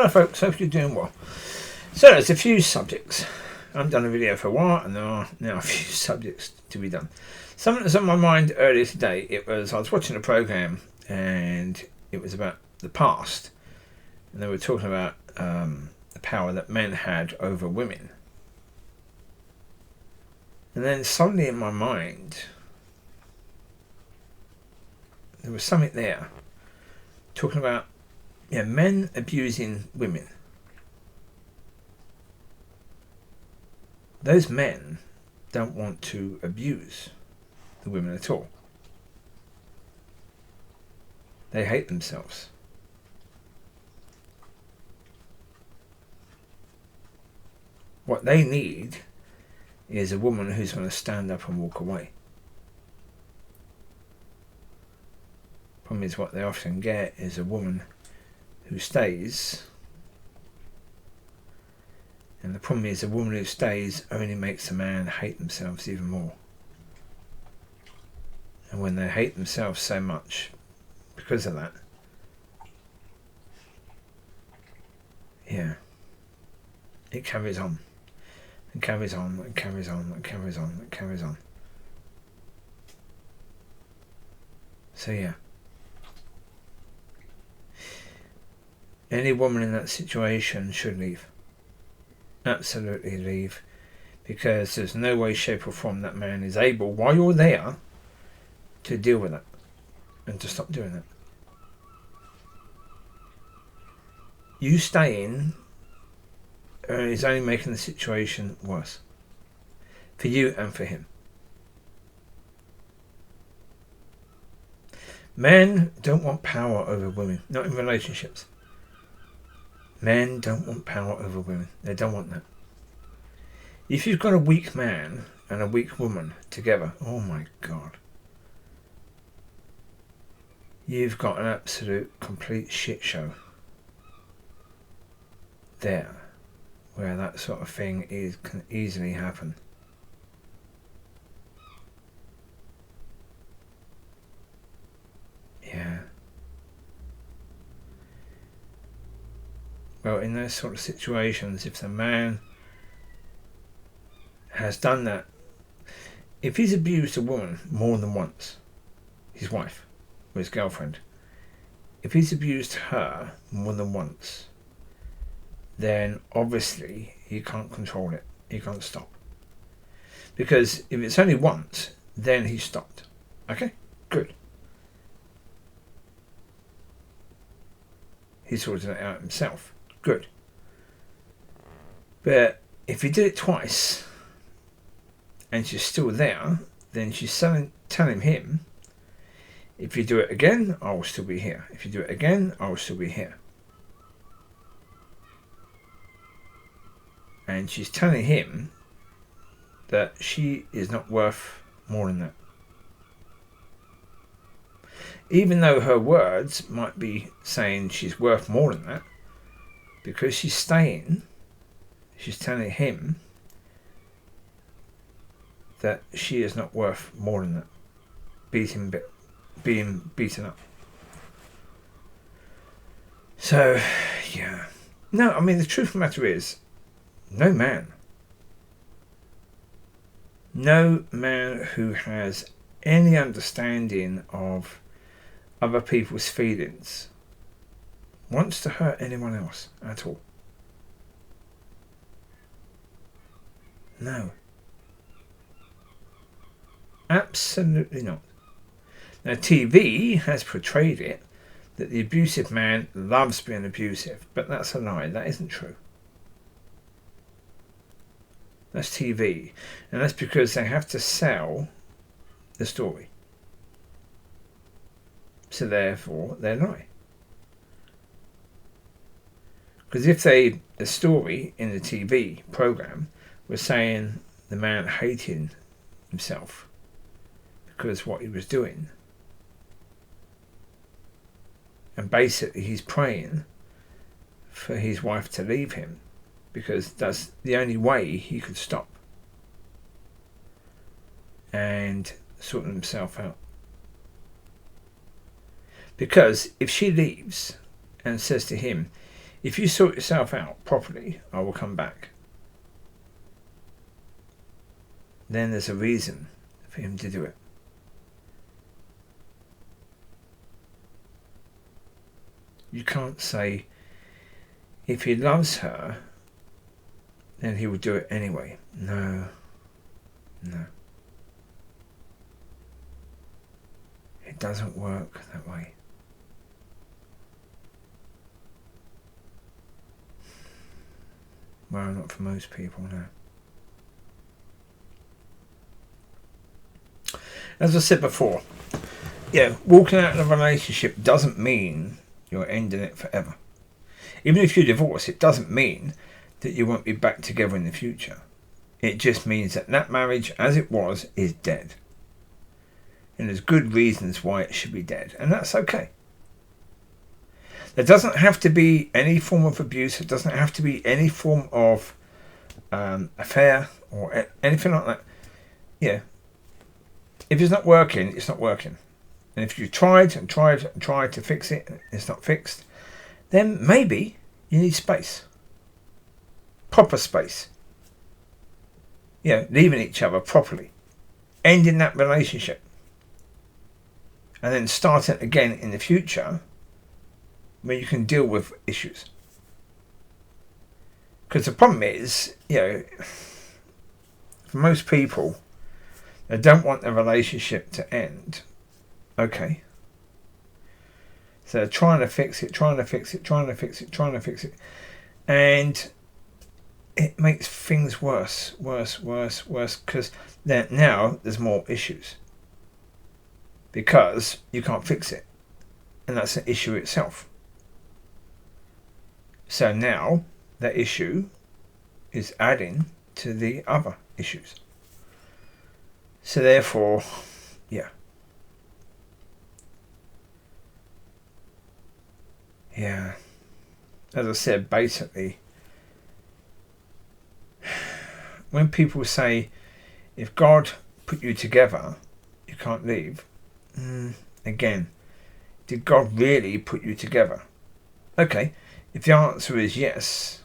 Hello folks, hope you're doing well. So there's a few subjects. I haven't done a video for a while and there are now a few subjects to be done. Something that's on my mind earlier today, I was watching a programme and it was about the past. And they were talking about the power that men had over women. And then suddenly in my mind, there was something there talking about men abusing women. Those men don't want to abuse the women at all. They hate themselves. What they need is a woman who's going to stand up and walk away. Problem is, what they often get is a woman who stays, and the problem is a woman who stays only makes a man hate themselves even more. And when they hate themselves so much because of that, it carries on and carries on and carries on and carries on and carries on. So any woman in that situation should leave. Absolutely leave. Because there's no way, shape or form that man is able, while you're there, to deal with that. And to stop doing that. You staying is only making the situation worse. For you and for him. Men don't want power over women. Not in relationships. Men don't want power over women. They don't want that. If you've got a weak man and a weak woman together, oh my God. You've got an absolute complete shit show there, where that sort of thing can easily happen. Well, in those sort of situations, if the man has done that, if he's abused a woman more than once, his wife or his girlfriend, if he's abused her more than once, then obviously he can't control it. He can't stop. Because if it's only once, then he's stopped. Okay? Good. He's sorted it out himself. Good. But if you did it twice and she's still there, then she's telling him, if you do it again, I will still be here. If you do it again, I will still be here. And she's telling him that she is not worth more than that. Even though her words might be saying she's worth more than that, because she's staying, she's telling him that she is not worth more than that. Being beaten up. So, No, I mean, the truth of the matter is, no man who has any understanding of other people's feelings wants to hurt anyone else at all. No. Absolutely not. Now, TV has portrayed it that the abusive man loves being abusive, but that's a lie. That isn't true. That's TV. And that's because they have to sell the story. So therefore, they lie. Because if the story in the TV program was saying the man hating himself because what he was doing, and basically he's praying for his wife to leave him because that's the only way he could stop and sort himself out. Because if she leaves and says to him, If you sort yourself out properly, I will come back. Then there's a reason for him to do it. You can't say, if he loves her, then he will do it anyway. No. It doesn't work that way. Well, not for most people, no. As I said before, walking out of a relationship doesn't mean you're ending it forever. Even if you divorce, it doesn't mean that you won't be back together in the future. It just means that marriage, as it was, is dead. And there's good reasons why it should be dead, and that's okay. There doesn't have to be any form of abuse. It doesn't have to be any form of affair or anything like that. Yeah. If it's not working, it's not working. And if you tried to fix it, and it's not fixed, then maybe you need space. Proper space. Leaving each other properly. Ending that relationship. And then starting again in the future where you can deal with issues. Because the problem is, for most people, they don't want the relationship to end. Okay. So they're trying to fix it. And it makes things worse. Because now there's more issues. Because you can't fix it. And that's an issue itself. So now that issue is adding to the other issues. So therefore, as I said, basically, when people say, if God put you together, you can't leave. Again, did God really put you together? Okay, if the answer is yes,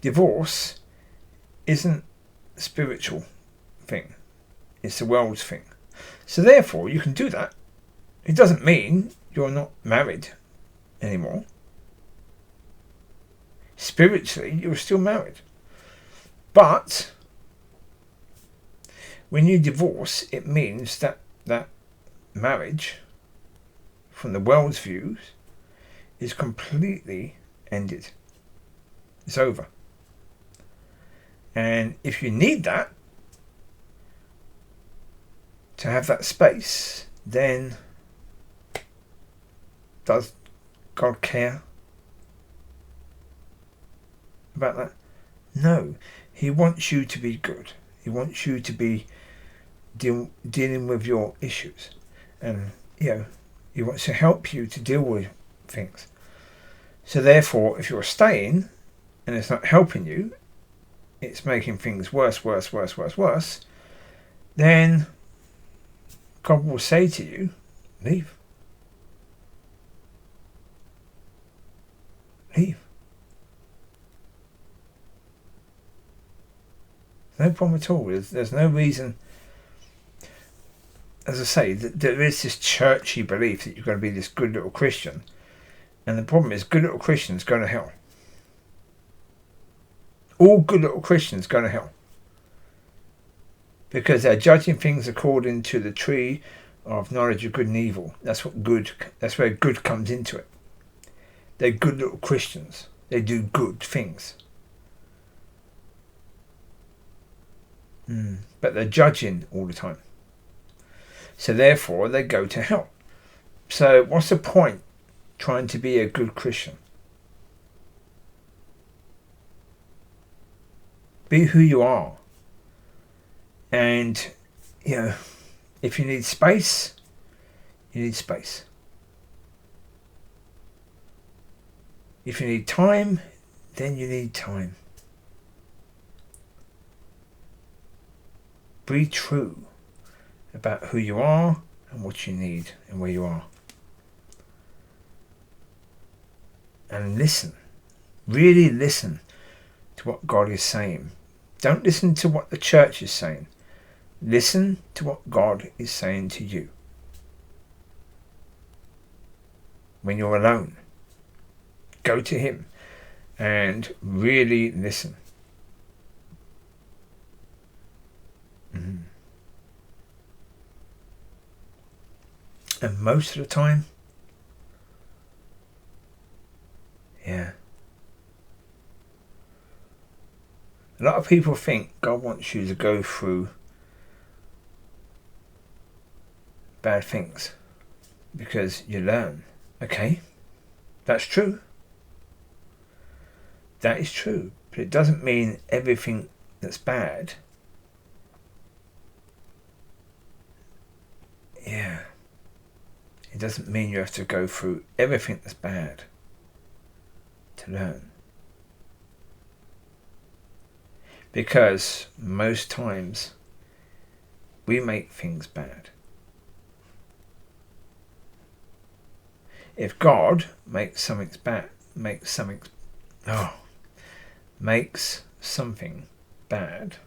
divorce isn't a spiritual thing. It's the world's thing. So therefore, you can do that. It doesn't mean you're not married anymore. Spiritually, you're still married. But when you divorce, it means that marriage, from the world's views, is completely ended. It's over. And if you need that, to have that space, then does God care about that? No. He wants you to be good. He wants you to be dealing with your issues. And, he wants to help you to deal with things. So therefore, if you're staying and it's not helping you, it's making things worse, then God will say to you, leave. Leave. No problem at all. There's no reason. As I say, there is this churchy belief that you've got to be this good little Christian. And the problem is, good little Christians go to hell. All good little Christians go to hell. Because they're judging things according to the tree of knowledge of good and evil. That's where good comes into it. They're good little Christians. They do good things. But they're judging all the time. So therefore, they go to hell. So what's the point trying to be a good Christian? Be who you are. And, if you need space, you need space. If you need time, then you need time. Be true about who you are and what you need and where you are. and listen. Really listen to what God is saying. Don't listen to what the church is saying. Listen to what God is saying to you. When you're alone, go to him and really listen. And most of the time, a lot of people think God wants you to go through bad things because you learn. Okay, that's true. That is true. But it doesn't mean everything that's bad. It doesn't mean you have to go through everything that's bad to learn. Because most times we make things bad. If God makes something bad, makes something bad,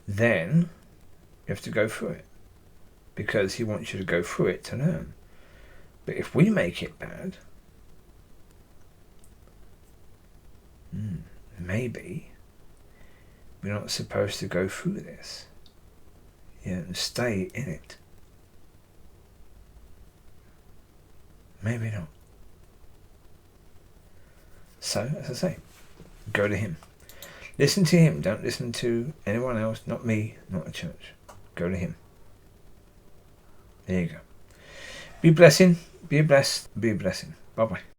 then you have to go through it. Because he wants you to go through it to learn. But if we make it bad, maybe we're not supposed to go through this. And stay in it. Maybe not. So, as I say, go to him. Listen to him. Don't listen to anyone else. Not me, not the church. Go to him. There you go. Be blessed. Be a blessing. Bye-bye.